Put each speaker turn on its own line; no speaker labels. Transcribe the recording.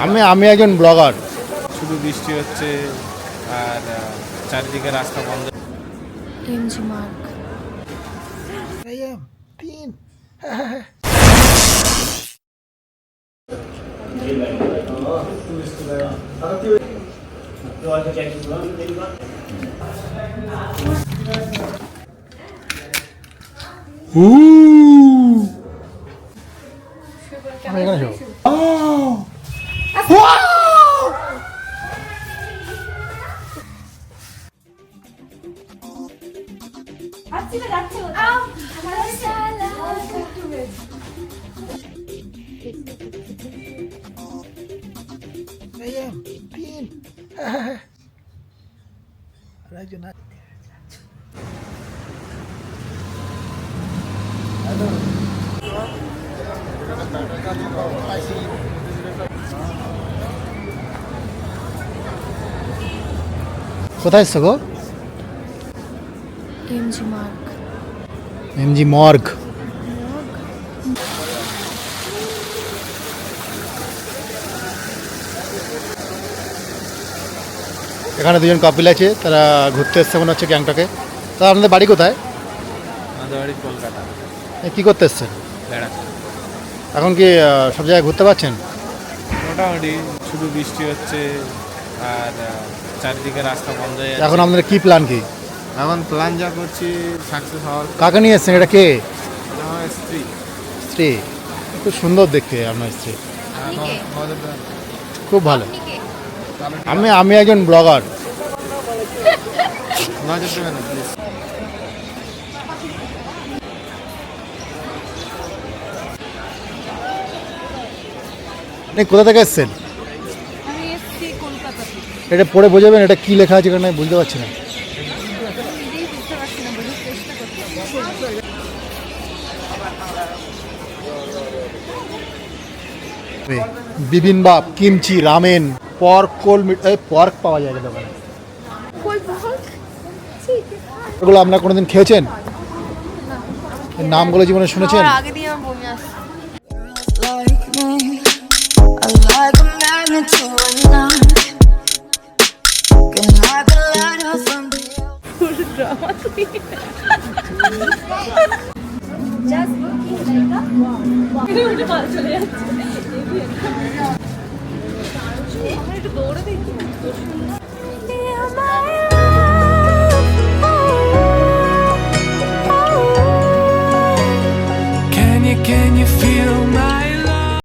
আমি একজন ব্লগার।
শুধু বৃষ্টি হচ্ছে আর চারিদিকে রাস্তা বন্ধ।
এমজি মার্ক।
আমি এখানে যাবো। কোথায় এসছো গো?
এমজি মার্ক।
MG morgue. এখানে দুজন কাপিল আছে, তারা ঘুরতে এসছে মনে হচ্ছে গ্যাংটকে। তা আপনাদের বাড়ি কোথায়?
আমাদের বাড়ি কলকাতা।
কী করতে এসছেন?
বেড়াতে
এখন কি সব জায়গায় ঘুরতে পারছেন?
মোটামুটি শুধু বৃষ্টি হচ্ছে আর চারিদিকে রাস্তা বন্ধ হয়ে
এখন
যাচ্ছে।
আপনাদের কী প্ল্যান কি?
এখন প্ল্যান যা করছি সাকসেস হওয়ার।
কাকে নিয়ে এসছেন? এটা কে?
আমার স্ত্রী।
স্ত্রী? খুব সুন্দর দেখতে আপনার স্ত্রী,
আমাদের
খুব ভালো। আমি একজন ব্লগার।
নজর দেবেন না প্লিজ।
আপনি কোথা থেকে এসছেন?
আমি এসছি কলকাতা থেকে।
এটা পড়ে বোঝাবেন এটা কী লেখা আছে? এখানে বুঝতে পারছি না।
নিজেই বুঝতে পারছি না, বোঝার চেষ্টা করছি।
Bibimbap, kimchi, ramen, pork, pork পাওয়া যায় দোকানে। এগুলো আপনারা কোনোদিন খেয়েছেন? এর নামগুলো জীবনে শুনেছেন?
আমার আগে দিয়ে আমার বমি আসছে।
like me. I like a magnet to a knot. Can like a light or something.
Just looking like a চলে যাচ্ছে। আমার একটু দৌড়ে দেখি।